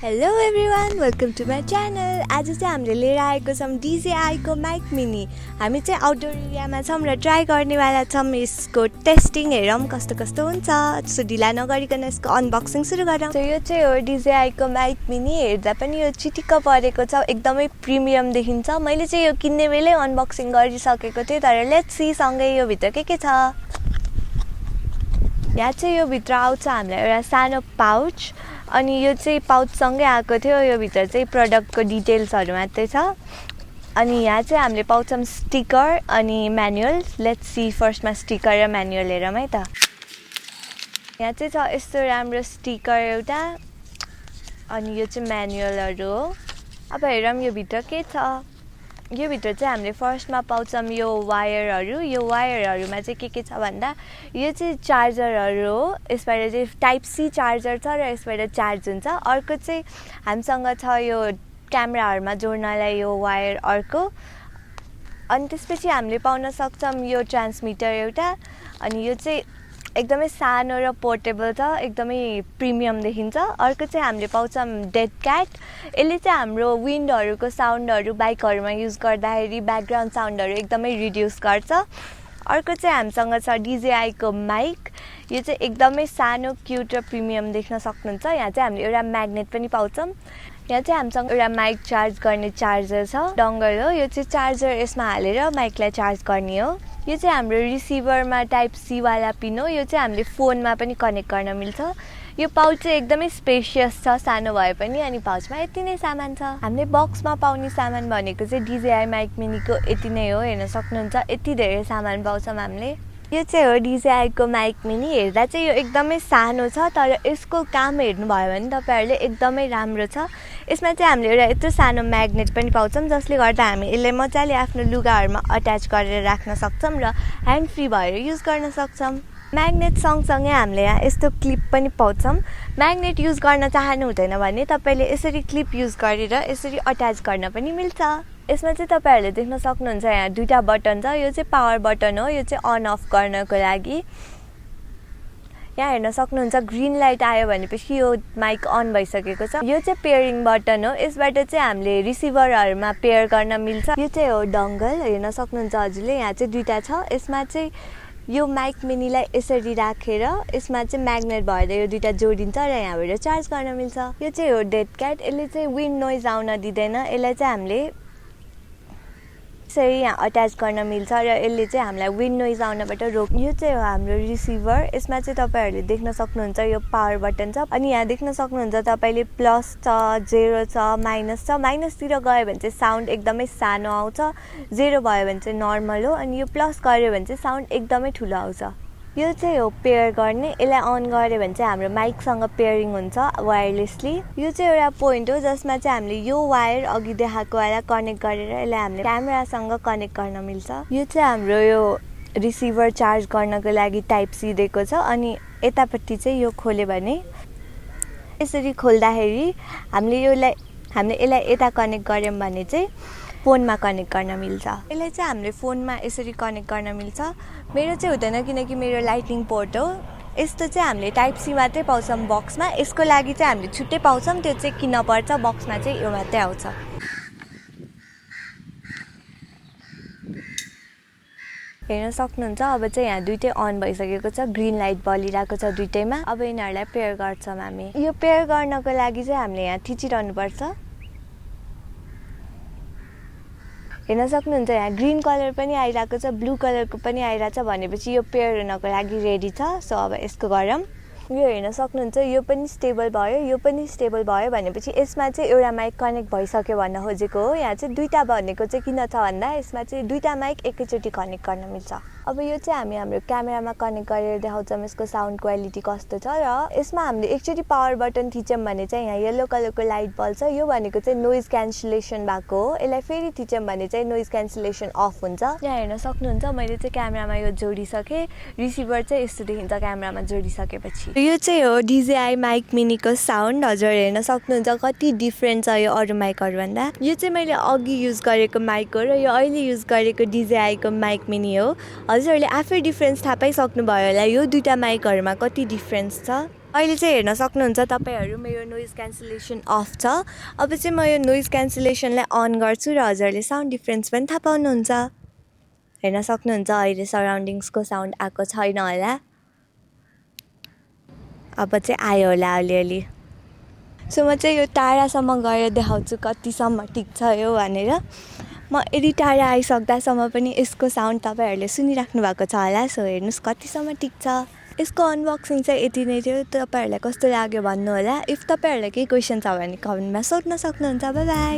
Hello everyone, welcome to my channel. आज चाहिँ हामीले लिएर आएको छौँ DJI को माइक मिनी। हामी चाहिँ आउटडोर एरियामा छौँ र ट्राई गर्नेवाला छौँ। यसको टेस्टिङ हेरौँ कस्तो कस्तो हुन्छ। सो ढिला नगरिकन यसको अनबक्सिङ सुरु गरौँ। सो यो चाहिँ हो DJI को माइक मिनी। हेर्दा पनि यो चिटिक्क परेको छ, एकदमै प्रिमियम देखिन्छ। मैले चाहिँ यो किन्ने बेलै अनबक्सिङ गरिसकेको थिएँ, तर लेट्स सी सँगै यो भित्र के छ। यहाँ चाहिँ यो भित्र आउँछ हामीलाई एउटा सानो पाउच, अनि यो चाहिँ पाउचसँगै आएको थियो। यो भित्र चाहिँ प्रडक्टको डिटेल्सहरू मात्रै छ। अनि यहाँ चाहिँ हामीले पाउँछौँ स्टिकर अनि म्यानुअल। लेट्स सी फर्स्टमा स्टिकर र म्यानुअल हेरौँ है त। यहाँ चाहिँ छ यस्तो राम्रो स्टिकर एउटा, अनि यो चाहिँ म्यानुअलहरू हो। अब हेरौँ यो भित्र के छ। यो भित्र चाहिँ हामीले फर्स्टमा पाउँछौँ यो वायरहरू। यो वायरहरूमा चाहिँ के छ भन्दा यो चाहिँ चार्जरहरू हो। यसबाट चाहिँ टाइप सी चार्जर छ र यसबाट चार्ज हुन्छ। अर्को चाहिँ हामीसँग छ यो क्यामेराहरूमा जोड्नलाई यो वायर अर्को। अनि त्यसपछि हामीले पाउन सक्छौँ यो ट्रान्समिटर एउटा। अनि यो चाहिँ एकदमै सानो र पोर्टेबल छ, एकदमै प्रिमियम देखिन्छ। अर्को चाहिँ हामीले पाउँछौँ डेड क्याट। यसले चाहिँ हाम्रो विन्डहरूको साउन्डहरू बाइकहरूमा युज गर्दाखेरि ब्याकग्राउन्ड साउन्डहरू एकदमै रिड्युस गर्छ। अर्को चाहिँ हामीसँग छ DJI को माइक। यो चाहिँ एकदमै सानो, क्युट र प्रिमियम देख्न सक्नुहुन्छ। यहाँ चाहिँ हामीले एउटा म्याग्नेट पनि पाउँछौँ। यहाँ चाहिँ हामीसँग एउटा माइक चार्ज गर्ने चार्जर छ, डङ्गल हो। यो चाहिँ चार्जर यसमा हालेर माइकलाई चार्ज गर्ने हो। यो चाहिँ हाम्रो रिसिभरमा टाइप सी वाला पिन हो। यो चाहिँ हामीले फोनमा पनि कनेक्ट गर्न मिल्छ। यो पाउच चाहिँ एकदमै स्पेसियस छ, सानो भए पनि। अनि पाउचमा यति नै सामान छ। हामीले बक्समा पाउने सामान भनेको चाहिँ DJI माइक मिनीको यति नै हो। हेर्न सक्नुहुन्छ यति धेरै सामान पाउँछौँ हामीले। यो चाहिँ हो DJI को माइक मिनी। हेर्दा चाहिँ यो एकदमै सानो छ, तर यसको काम हेर्नुभयो भने तपाईँहरूले एकदमै राम्रो छ। यसमा चाहिँ हामीले एउटा यत्रो सानो म्याग्नेट पनि पाउँछौँ, जसले गर्दा हामी यसलाई मजाले आफ्नो लुगाहरूमा अट्याच गरेर राख्न सक्छौँ र ह्यान्ड फ्री भएर युज गर्न सक्छौँ। म्याग्नेट सँगसँगै हामीले यहाँ यस्तो क्लिप पनि पाउँछौँ। म्याग्नेट युज गर्न चाहनु हुँदैन भने तपाईँले यसरी क्लिप युज गरेर यसरी अट्याच गर्न पनि मिल्छ। यसमा चाहिँ तपाईँहरूले देख्न सक्नुहुन्छ यहाँ दुईवटा बटन छ। यो चाहिँ पावर बटन हो, यो चाहिँ अन अफ गर्नको लागि। यहाँ हेर्न सक्नुहुन्छ ग्रिन लाइट आयो भनेपछि यो माइक अन भइसकेको छ। यो चाहिँ पेयरिङ बटन हो। यसबाट चाहिँ हामीले रिसिभरहरूमा पेयर गर्न मिल्छ। यो चाहिँ हो डङ्गल, हेर्न सक्नुहुन्छ हजुरले। यहाँ चाहिँ दुईवटा छ। यसमा चाहिँ यो माइक मिनीलाई यसरी राखेर यसमा चाहिँ म्याग्नेट भएर यो दुईवटा जोडिन्छ र यहाँबाट चार्ज गर्न मिल्छ। यो चाहिँ हो डेड क्याट। यसले चाहिँ विन्ड नोइज आउन दिँदैन। यसलाई चाहिँ हामीले यसरी यहाँ अट्याच गर्न मिल्छ र यसले चाहिँ हामीलाई विन्ड नोइज आउनबाट रोक। यो चाहिँ हो हाम्रो रिसिभर। यसमा चाहिँ तपाईँहरूले देख्न सक्नुहुन्छ यो पावर बटन छ। अनि यहाँ देख्न सक्नुहुन्छ तपाईँले प्लस छ, जेरो छ, माइनस छ। माइनसतिर गयो भने चाहिँ साउन्ड एकदमै सानो आउँछ, जेरो भयो भने चाहिँ नर्मल हो, अनि यो प्लस गऱ्यो भने चाहिँ साउन्ड एकदमै ठुलो आउँछ। यो चाहिँ हो पेयर गर्ने। यसलाई अन गऱ्यो भने चाहिँ हाम्रो माइकसँग पेयरिङ हुन्छ वायरलेसली। यो चाहिँ एउटा पोइन्ट हो जसमा चाहिँ हामीले यो वायर अघि देखाएको वाला कनेक्ट गरेर यसलाई हामीले क्यामेरासँग कनेक्ट गर्न मिल्छ। यो चाहिँ हाम्रो यो रिसिभर चार्ज गर्नको लागि टाइप सी दिएको छ। अनि यतापट्टि चाहिँ यो खोल्यो भने यसरी खोल्दाखेरि हामीले यसलाई यता कनेक्ट गऱ्यौँ भने चाहिँ फोनमा कनेक्ट गर्न मिल्छ। यसलाई चाहिँ हामीले फोनमा यसरी कनेक्ट गर्न मिल्छ। मेरो चाहिँ हुँदैन, किनकि मेरो लाइटिङ पोर्ट हो। यस्तो चाहिँ हामीले टाइप सी मात्रै पाउँछौँ बक्समा। यसको लागि चाहिँ हामीले छुट्टै पाउँछौँ, त्यो चाहिँ किन्न पर्छ। बक्समा चाहिँ यो मात्रै आउँछ। हेर्न सक्नुहुन्छ अब चाहिँ यहाँ दुइटै अन भइसकेको छ, ग्रिन लाइट बलिरहेको छ दुइटैमा। अब यिनीहरूलाई पेयर गर्छौँ हामी। यो पेयर गर्नको लागि चाहिँ हामीले यहाँ थिचिरहनुपर्छ। हेर्न सक्नुहुन्छ यहाँ ग्रिन कलर पनि आइरहेको छ, ब्लू कलरको पनि आइरहेको छ, भनेपछि यो पेयर हुनको लागि रेडी छ। सो अब यसको गरौँ। यो हेर्न सक्नुहुन्छ यो पनि स्टेबल भयो, यो पनि स्टेबल भयो, भनेपछि यसमा चाहिँ एउटा माइक कनेक्ट भइसक्यो भन्न खोजेको हो। यहाँ चाहिँ दुईवटा भनेको चाहिँ किन छ भन्दा यसमा चाहिँ दुईवटा माइक एकैचोटि कनेक्ट गर्न मिल्छ। अब यो चाहिँ हामी हाम्रो क्यामेरामा कनेक्ट गरेर देखाउँछौँ यसको साउन्ड क्वालिटी कस्तो छ। र यसमा हामीले एकचोटि पावर बटन थिच्यौँ भने चाहिँ यहाँ येल्लो कलरको लाइट बल्छ। यो भनेको चाहिँ नोइज क्यान्सलेसन भएको हो। यसलाई फेरि थिच्यौँ भने चाहिँ नोइज क्यान्सलेसन अफ हुन्छ। यहाँ हेर्न सक्नुहुन्छ मैले चाहिँ क्यामेरामा यो जोडिसकेँ। रिसिभर चाहिँ यस्तो देखिन्छ क्यामेरामा जोडिसकेपछि। यो चाहिँ हो DJI माइक मिनीको साउन्ड। हजुर हेर्न सक्नुहुन्छ कति डिफ्रेन्ट छ यो अरू माइकहरूभन्दा। यो चाहिँ मैले अघि युज गरेको माइक हो र यो अहिले युज गरेको DJI को माइक मिनी हो। हजुरहरूले आफै डिफ्रेन्स थाहा पाइसक्नुभयो होला यो दुईवटा माइकहरूमा कति डिफ्रेन्स छ। अहिले चाहिँ हेर्न सक्नुहुन्छ तपाईँहरू मेरो नोइज क्यान्सलेसन अफ छ। अब चाहिँ म यो नोइज क्यान्सलेसनलाई अन गर्छु र हजुरहरूले साउन्ड डिफ्रेन्स पनि थाहा पाउनुहुन्छ। हेर्न सक्नुहुन्छ अहिले सराउन्डिङ्सको साउन्ड आएको छैन होला। अब चाहिँ आयो होला अलिअलि। सो म चाहिँ यो टाढासम्म गएर देखाउँछु कतिसम्म ठिक छ यो भनेर। म यदि टाढा आइसक्दासम्म पनि यसको साउन्ड तपाईँहरूले सुनिराख्नु भएको छ होला। सो हेर्नुहोस् कतिसम्म ठिक छ। यसको अनबक्सिङ चाहिँ यति नै थियो। तपाईँहरूलाई कस्तो लाग्यो भन्नु होला। इफ तपाईँहरूलाई केही क्वेसन छ भने कमेन्टमा सोध्न सक्नुहुन्छ। By by.